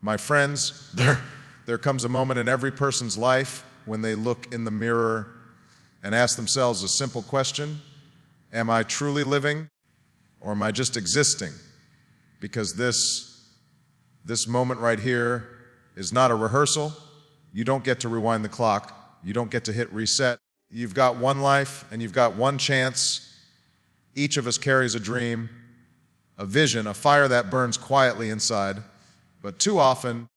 My friends, there comes a moment in every person's life when they look in the mirror and ask themselves a simple question: am I truly living, or am I just existing? Because this moment right here is not a rehearsal. You don't get to rewind the clock. You don't get to hit reset. You've got one life and you've got one chance. Each of us carries a dream, a vision, a fire that burns quietly inside. But too often,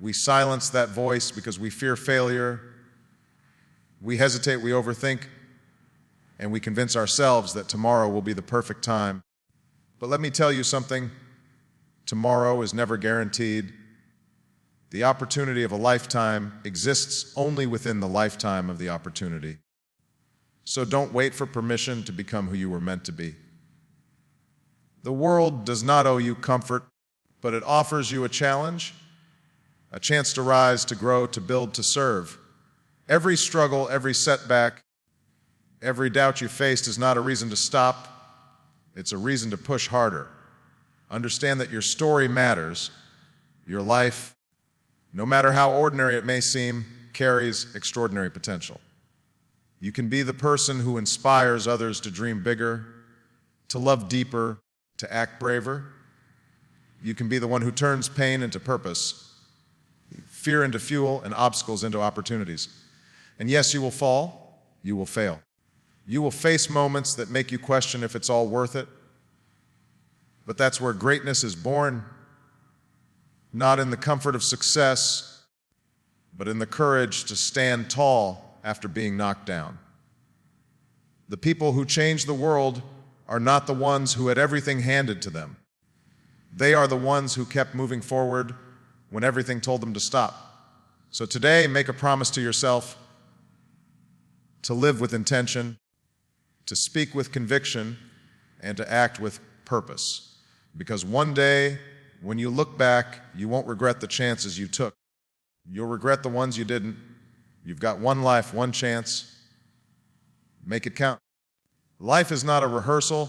we silence that voice because we fear failure. We hesitate, we overthink, and we convince ourselves that tomorrow will be the perfect time. But let me tell you something. Tomorrow is never guaranteed. The opportunity of a lifetime exists only within the lifetime of the opportunity. So don't wait for permission to become who you were meant to be. The world does not owe you comfort, but it offers you a challenge, a chance to rise, to grow, to build, to serve. Every struggle, every setback, every doubt you faced is not a reason to stop. It's a reason to push harder. Understand that your story matters. Your life, no matter how ordinary it may seem, carries extraordinary potential. You can be the person who inspires others to dream bigger, to love deeper, to act braver. You can be the one who turns pain into purpose, fear into fuel, and obstacles into opportunities. And yes, you will fall, you will fail. You will face moments that make you question if it's all worth it. But that's where greatness is born, not in the comfort of success, but in the courage to stand tall after being knocked down. The people who change the world are not the ones who had everything handed to them. They are the ones who kept moving forward when everything told them to stop. So today, make a promise to yourself to live with intention, to speak with conviction, and to act with purpose. Because one day, when you look back, you won't regret the chances you took. You'll regret the ones you didn't. You've got one life, one chance. Make it count. Life is not a rehearsal.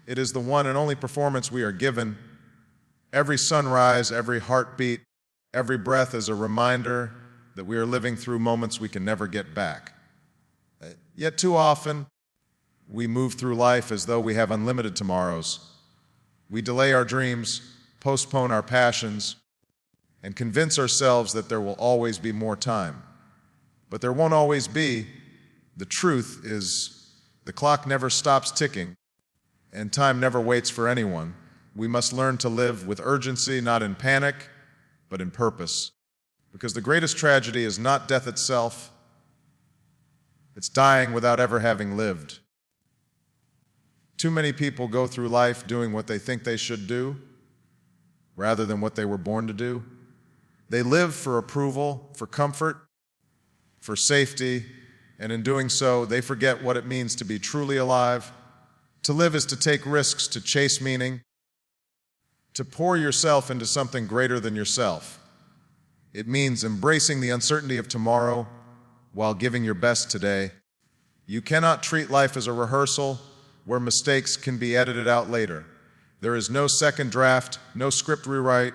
It is the one and only performance we are given. Every sunrise, every heartbeat, every breath is a reminder that we are living through moments we can never get back. Yet too often, we move through life as though we have unlimited tomorrows. We delay our dreams, postpone our passions, and convince ourselves that there will always be more time. But there won't always be. The truth is, the clock never stops ticking, and time never waits for anyone. We must learn to live with urgency, not in panic, but in purpose. Because the greatest tragedy is not death itself, it's dying without ever having lived. Too many people go through life doing what they think they should do, rather than what they were born to do. They live for approval, for comfort, for safety, and in doing so, they forget what it means to be truly alive. To live is to take risks, to chase meaning, to pour yourself into something greater than yourself. It means embracing the uncertainty of tomorrow while giving your best today. You cannot treat life as a rehearsal where mistakes can be edited out later. There is no second draft, no script rewrite,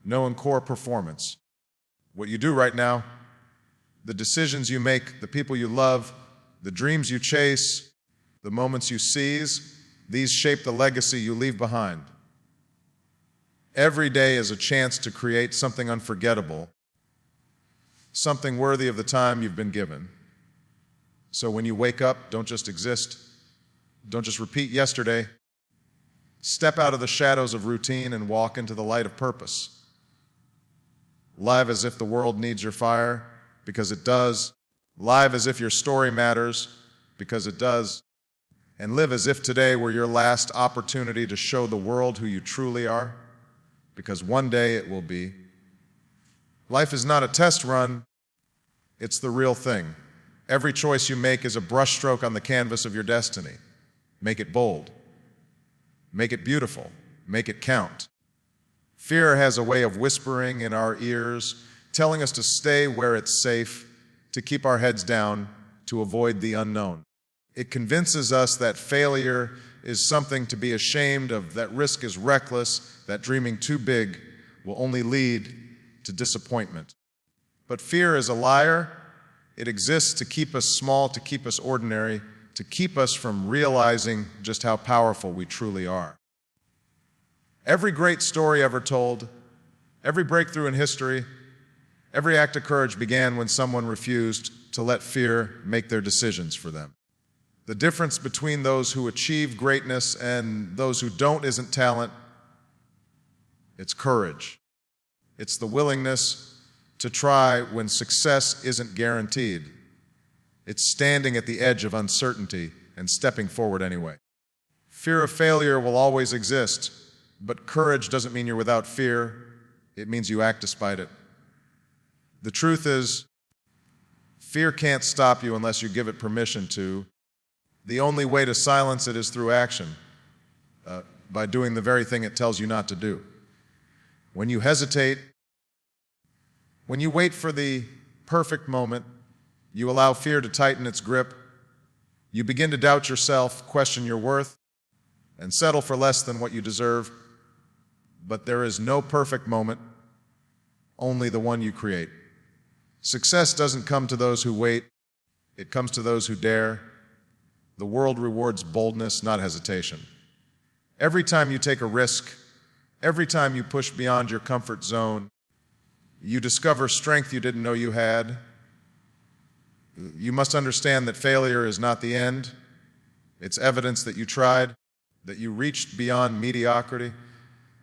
no encore performance. What you do right now, the decisions you make, the people you love, the dreams you chase, the moments you seize, these shape the legacy you leave behind. Every day is a chance to create something unforgettable, something worthy of the time you've been given. So when you wake up, don't just exist. Don't just repeat yesterday. Step out of the shadows of routine and walk into the light of purpose. Live as if the world needs your fire, because it does. Live as if your story matters, because it does. And live as if today were your last opportunity to show the world who you truly are, because one day it will be. Life is not a test run, it's the real thing. Every choice you make is a brushstroke on the canvas of your destiny. Make it bold. Make it beautiful. Make it count. Fear has a way of whispering in our ears, telling us to stay where it's safe, to keep our heads down, to avoid the unknown. It convinces us that failure is something to be ashamed of, that risk is reckless, that dreaming too big will only lead to disappointment. But fear is a liar. It exists to keep us small, to keep us ordinary, to keep us from realizing just how powerful we truly are. Every great story ever told, every breakthrough in history, every act of courage began when someone refused to let fear make their decisions for them. The difference between those who achieve greatness and those who don't isn't talent, it's courage. It's the willingness to try when success isn't guaranteed. It's standing at the edge of uncertainty and stepping forward anyway. Fear of failure will always exist, but courage doesn't mean you're without fear. It means you act despite it. The truth is, fear can't stop you unless you give it permission to. The only way to silence it is through action, by doing the very thing it tells you not to do. When you hesitate, when you wait for the perfect moment, you allow fear to tighten its grip. You begin to doubt yourself, question your worth, and settle for less than what you deserve. But there is no perfect moment, only the one you create. Success doesn't come to those who wait, it comes to those who dare. The world rewards boldness, not hesitation. Every time you take a risk, every time you push beyond your comfort zone, you discover strength you didn't know you had. You must understand that failure is not the end. It's evidence that you tried, that you reached beyond mediocrity.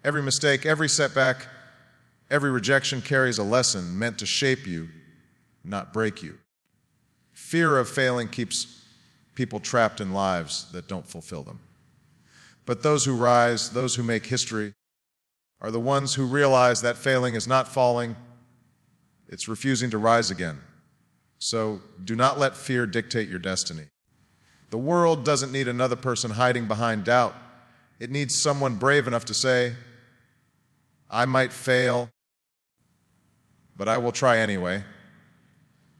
Every mistake, every setback, every rejection carries a lesson meant to shape you, not break you. Fear of failing keeps people trapped in lives that don't fulfill them. But those who rise, those who make history, are the ones who realize that failing is not falling, it's refusing to rise again. So do not let fear dictate your destiny. The world doesn't need another person hiding behind doubt. It needs someone brave enough to say, I might fail, but I will try anyway.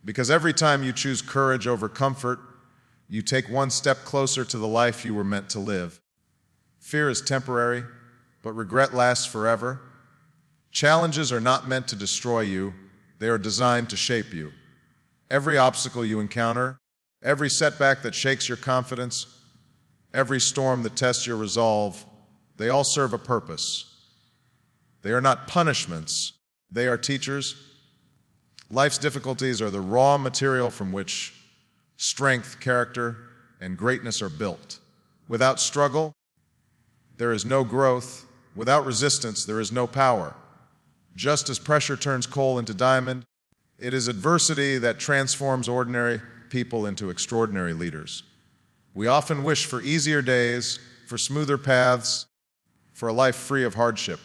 Because every time you choose courage over comfort, you take one step closer to the life you were meant to live. Fear is temporary, but regret lasts forever. Challenges are not meant to destroy you. They are designed to shape you. Every obstacle you encounter, every setback that shakes your confidence, every storm that tests your resolve, they all serve a purpose. They are not punishments. They are teachers. Life's difficulties are the raw material from which strength, character, and greatness are built. Without struggle, there is no growth. Without resistance, there is no power. Just as pressure turns coal into diamond, it is adversity that transforms ordinary people into extraordinary leaders. We often wish for easier days, for smoother paths, for a life free of hardship.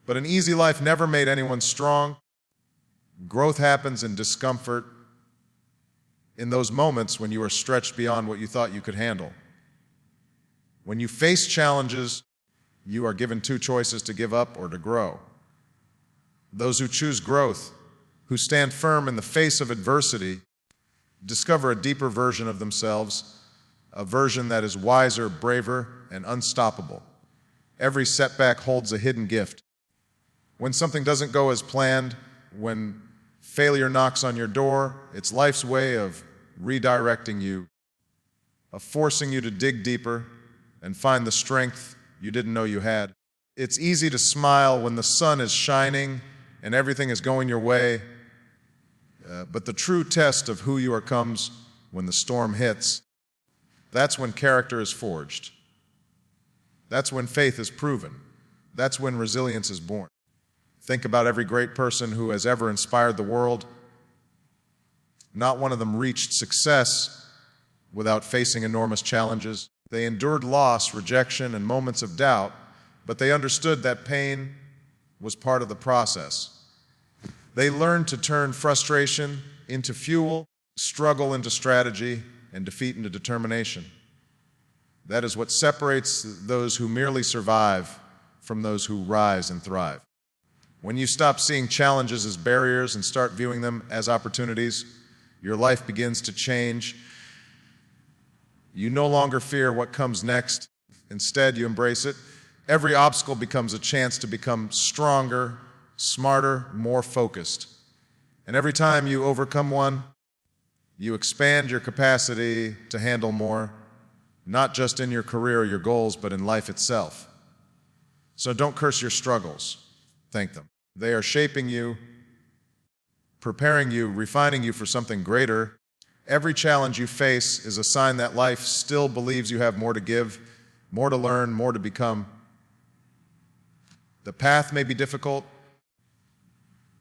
But an easy life never made anyone strong. Growth happens in discomfort, in those moments when you are stretched beyond what you thought you could handle. When you face challenges, you are given two choices: to give up or to grow. Those who choose growth, who stand firm in the face of adversity, discover a deeper version of themselves, a version that is wiser, braver, and unstoppable. Every setback holds a hidden gift. When something doesn't go as planned, when failure knocks on your door, it's life's way of redirecting you, of forcing you to dig deeper and find the strength you didn't know you had. It's easy to smile when the sun is shining and everything is going your way, but the true test of who you are comes when the storm hits. That's when character is forged. That's when faith is proven. That's when resilience is born. Think about every great person who has ever inspired the world. Not one of them reached success without facing enormous challenges. They endured loss, rejection, and moments of doubt, but they understood that pain was part of the process. They learned to turn frustration into fuel, struggle into strategy, and defeat into determination. That is what separates those who merely survive from those who rise and thrive. When you stop seeing challenges as barriers and start viewing them as opportunities, your life begins to change. You no longer fear what comes next. Instead, you embrace it. Every obstacle becomes a chance to become stronger, smarter, more focused. And every time you overcome one, you expand your capacity to handle more, not just in your career or your goals, but in life itself. So don't curse your struggles. Thank them. They are shaping you, preparing you, refining you for something greater. Every challenge you face is a sign that life still believes you have more to give, more to learn, more to become. The path may be difficult,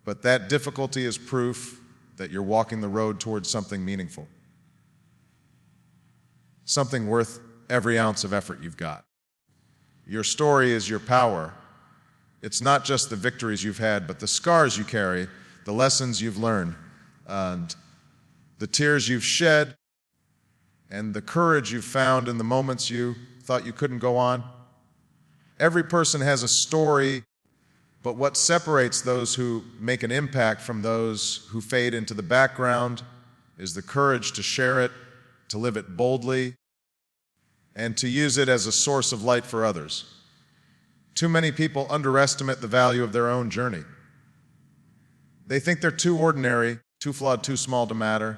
but that difficulty is proof that you're walking the road towards something meaningful. Something worth every ounce of effort you've got. Your story is your power. It's not just the victories you've had, but the scars you carry, the lessons you've learned, and the tears you've shed, and the courage you've found in the moments you thought you couldn't go on. Every person has a story, but what separates those who make an impact from those who fade into the background is the courage to share it, to live it boldly, and to use it as a source of light for others. Too many people underestimate the value of their own journey. They think they're too ordinary, too flawed, too small to matter.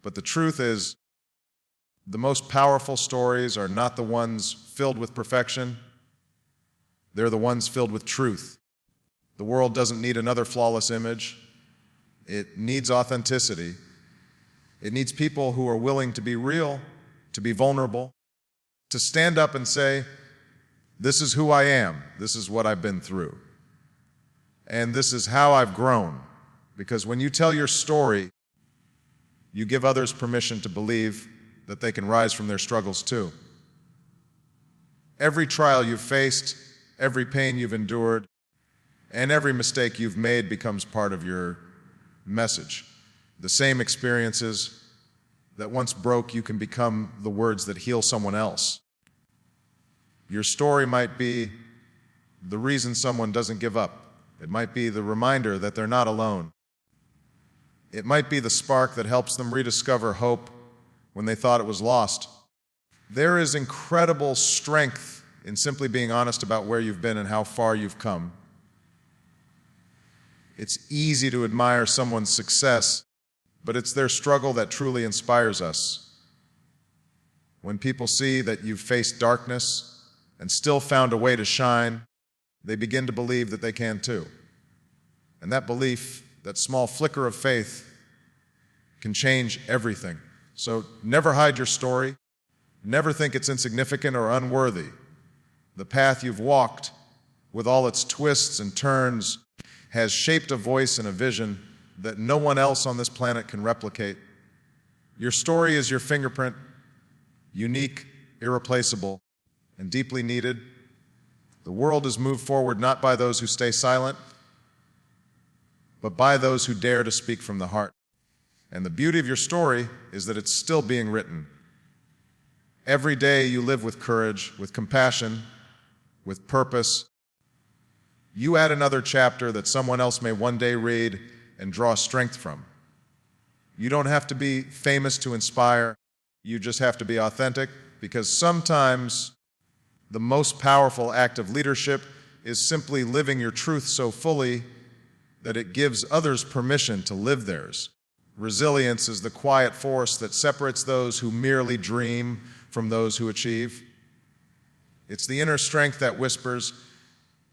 But the truth is, the most powerful stories are not the ones filled with perfection. They're the ones filled with truth. The world doesn't need another flawless image. It needs authenticity. It needs people who are willing to be real, to be vulnerable, to stand up and say, this is who I am, this is what I've been through, and this is how I've grown. Because when you tell your story, you give others permission to believe that they can rise from their struggles too. Every trial you've faced, every pain you've endured, and every mistake you've made becomes part of your message. The same experiences that once broke you can become the words that heal someone else. Your story might be the reason someone doesn't give up. It might be the reminder that they're not alone. It might be the spark that helps them rediscover hope when they thought it was lost. There is incredible strength in simply being honest about where you've been and how far you've come. It's easy to admire someone's success, but it's their struggle that truly inspires us. When people see that you've faced darkness and still found a way to shine, they begin to believe that they can too. And that belief, that small flicker of faith, can change everything. So never hide your story. Never think it's insignificant or unworthy. The path you've walked, with all its twists and turns, has shaped a voice and a vision that no one else on this planet can replicate. Your story is your fingerprint, unique, irreplaceable, and deeply needed. The world is moved forward not by those who stay silent, but by those who dare to speak from the heart. And the beauty of your story is that it's still being written. Every day you live with courage, with compassion, with purpose. You add another chapter that someone else may one day read and draw strength from. You don't have to be famous to inspire. You just have to be authentic, because sometimes the most powerful act of leadership is simply living your truth so fully that it gives others permission to live theirs. Resilience is the quiet force that separates those who merely dream from those who achieve. It's the inner strength that whispers,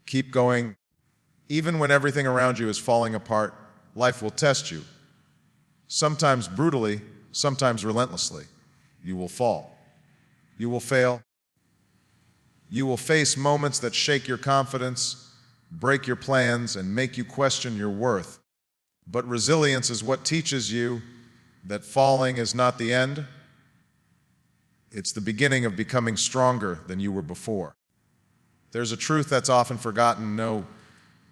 keep going. Even when everything around you is falling apart, life will test you. Sometimes brutally, sometimes relentlessly. You will fall. You will fail. You will face moments that shake your confidence, break your plans, and make you question your worth. But resilience is what teaches you that falling is not the end. It's the beginning of becoming stronger than you were before. There's a truth that's often forgotten. No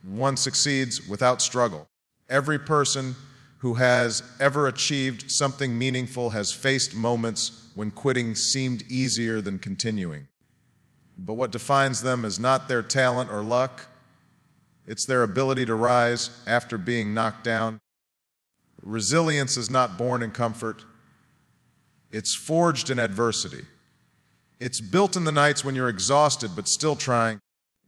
one succeeds without struggle. Every person who has ever achieved something meaningful has faced moments when quitting seemed easier than continuing. But what defines them is not their talent or luck. It's their ability to rise after being knocked down. Resilience is not born in comfort. It's forged in adversity. It's built in the nights when you're exhausted but still trying,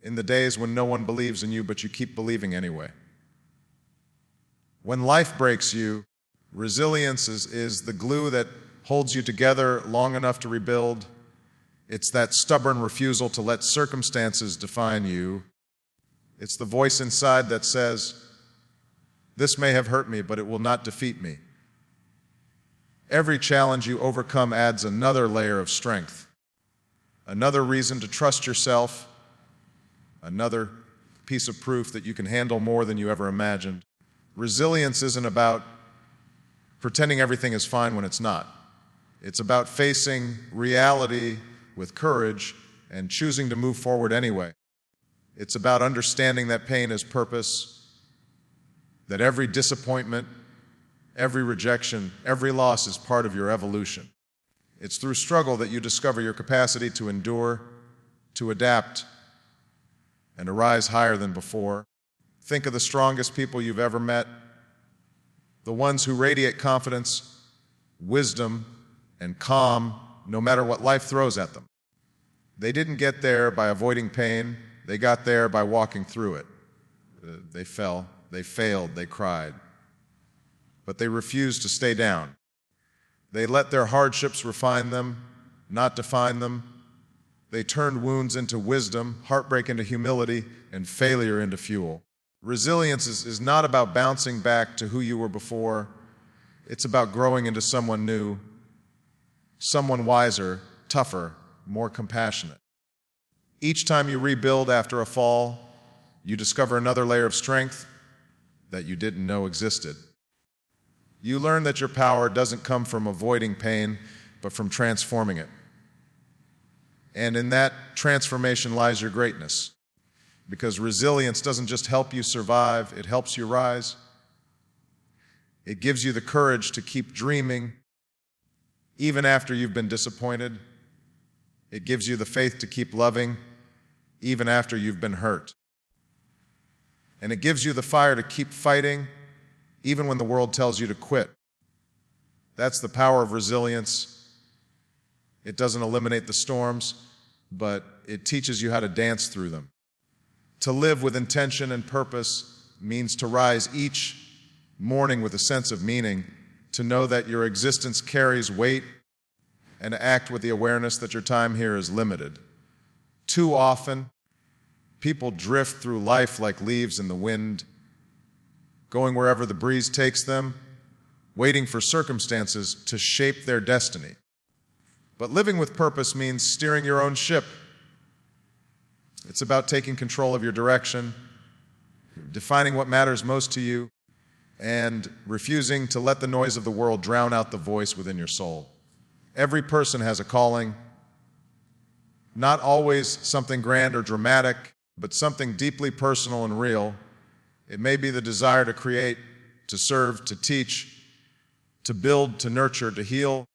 in the days when no one believes in you, but you keep believing anyway. When life breaks you, resilience is the glue that holds you together long enough to rebuild. It's that stubborn refusal to let circumstances define you. It's the voice inside that says, "This may have hurt me, but it will not defeat me." Every challenge you overcome adds another layer of strength, another reason to trust yourself, another piece of proof that you can handle more than you ever imagined. Resilience isn't about pretending everything is fine when it's not. It's about facing reality with courage and choosing to move forward anyway. It's about understanding that pain is purpose, that every disappointment, every rejection, every loss is part of your evolution. It's through struggle that you discover your capacity to endure, to adapt, and to rise higher than before. Think of the strongest people you've ever met, the ones who radiate confidence, wisdom, and calm no matter what life throws at them. They didn't get there by avoiding pain. They got there by walking through it. They fell, they failed, they cried. But they refused to stay down. They let their hardships refine them, not define them. They turned wounds into wisdom, heartbreak into humility, and failure into fuel. Resilience is not about bouncing back to who you were before. It's about growing into someone new, someone wiser, tougher, more compassionate. Each time you rebuild after a fall, you discover another layer of strength that you didn't know existed. You learn that your power doesn't come from avoiding pain, but from transforming it. And in that transformation lies your greatness. Because resilience doesn't just help you survive, it helps you rise. It gives you the courage to keep dreaming, even after you've been disappointed. It gives you the faith to keep loving, even after you've been hurt. And it gives you the fire to keep fighting, even when the world tells you to quit. That's the power of resilience. It doesn't eliminate the storms, but it teaches you how to dance through them. To live with intention and purpose means to rise each morning with a sense of meaning, to know that your existence carries weight, and to act with the awareness that your time here is limited. Too often, people drift through life like leaves in the wind, going wherever the breeze takes them, waiting for circumstances to shape their destiny. But living with purpose means steering your own ship. It's about taking control of your direction, defining what matters most to you, and refusing to let the noise of the world drown out the voice within your soul. Every person has a calling, not always something grand or dramatic, but something deeply personal and real. It may be the desire to create, to serve, to teach, to build, to nurture, to heal,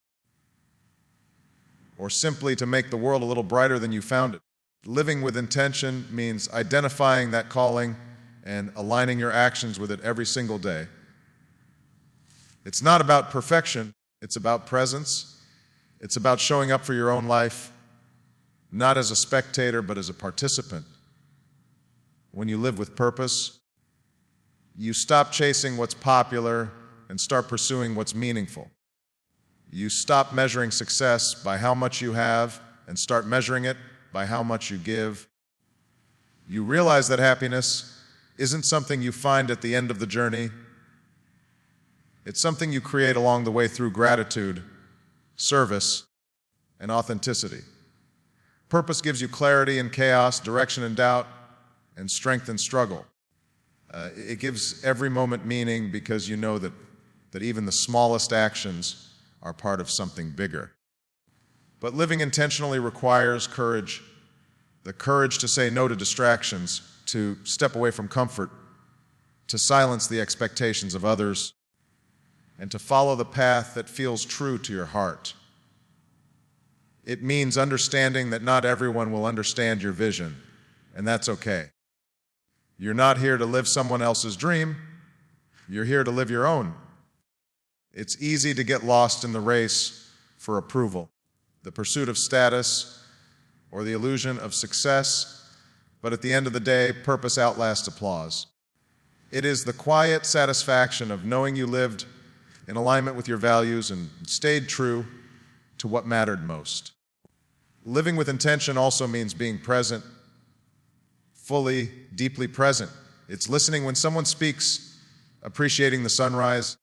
or simply to make the world a little brighter than you found it. Living with intention means identifying that calling and aligning your actions with it every single day. It's not about perfection, it's about presence. It's about showing up for your own life, not as a spectator, but as a participant. When you live with purpose, you stop chasing what's popular and start pursuing what's meaningful. You stop measuring success by how much you have and start measuring it by how much you give. You realize that happiness isn't something you find at the end of the journey. It's something you create along the way through gratitude, service, and authenticity. Purpose gives you clarity in chaos, direction in doubt, and strength in struggle. It gives every moment meaning because you know that even the smallest actions are part of something bigger. But living intentionally requires courage, the courage to say no to distractions, to step away from comfort, to silence the expectations of others, and to follow the path that feels true to your heart. It means understanding that not everyone will understand your vision, and that's okay. You're not here to live someone else's dream. You're here to live your own. It's easy to get lost in the race for approval, the pursuit of status, or the illusion of success. but at the end of the day, purpose outlasts applause. It is the quiet satisfaction of knowing you lived in alignment with your values and stayed true to what mattered most. Living with intention also means being present, fully, deeply present. It's listening when someone speaks, appreciating the sunrise,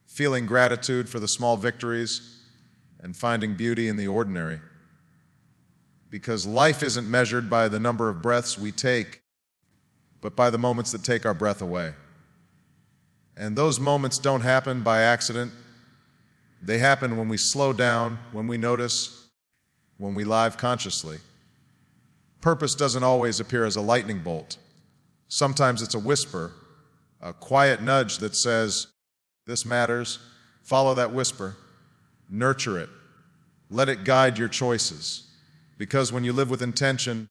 feeling gratitude for the small victories, and finding beauty in the ordinary. Because life isn't measured by the number of breaths we take, but by the moments that take our breath away. And those moments don't happen by accident. They happen when we slow down, when we notice, when we live consciously. Purpose doesn't always appear as a lightning bolt. Sometimes it's a whisper, a quiet nudge that says, "This matters." Follow that whisper. Nurture it. Let it guide your choices. Because when you live with intention,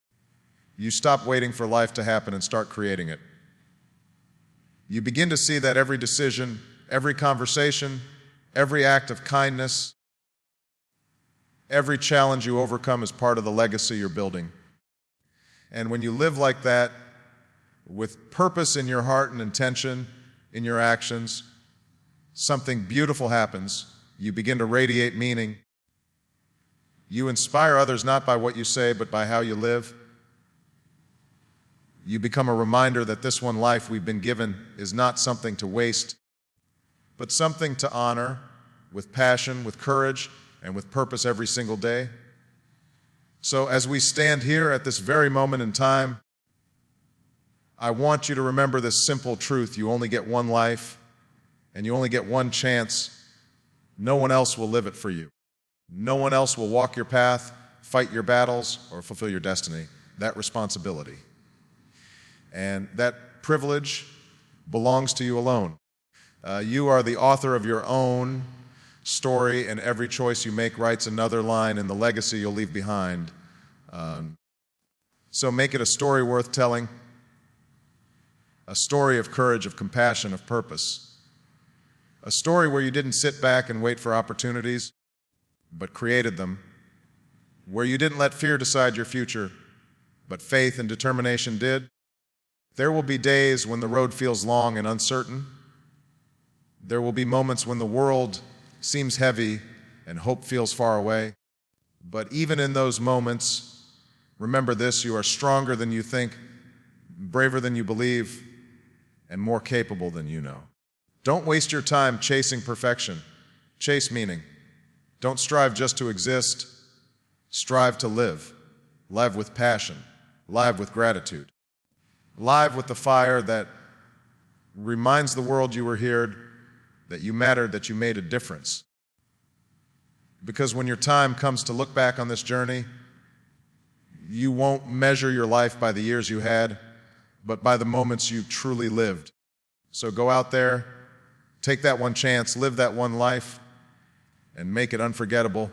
you stop waiting for life to happen and start creating it. You begin to see that every decision, every conversation, every act of kindness, every challenge you overcome is part of the legacy you're building. And when you live like that, with purpose in your heart and intention in your actions, something beautiful happens. You begin to radiate meaning. You inspire others not by what you say, but by how you live. You become a reminder that this one life we've been given is not something to waste, but something to honor with passion, with courage, and with purpose every single day. So as we stand here at this very moment in time, I want you to remember this simple truth. You only get one life, and you only get one chance. No one else will live it for you. No one else will walk your path, fight your battles, or fulfill your destiny. That responsibility and that privilege belongs to you alone. You are the author of your own story, and every choice you make writes another line in the legacy you'll leave behind. So make it a story worth telling, a story of courage, of compassion, of purpose, a story where you didn't sit back and wait for opportunities, but created them, where you didn't let fear decide your future, but faith and determination did. There will be days when the road feels long and uncertain. There will be moments when the world seems heavy and hope feels far away. But even in those moments, remember this: you are stronger than you think, braver than you believe, and more capable than you know. Don't waste your time chasing perfection. Chase meaning. Don't strive just to exist. Strive to live. Live with passion. Live with gratitude. Live with the fire that reminds the world you were here, that you mattered, that you made a difference. Because when your time comes to look back on this journey, you won't measure your life by the years you had, but by the moments you truly lived. So go out there, take that one chance, live that one life, and make it unforgettable.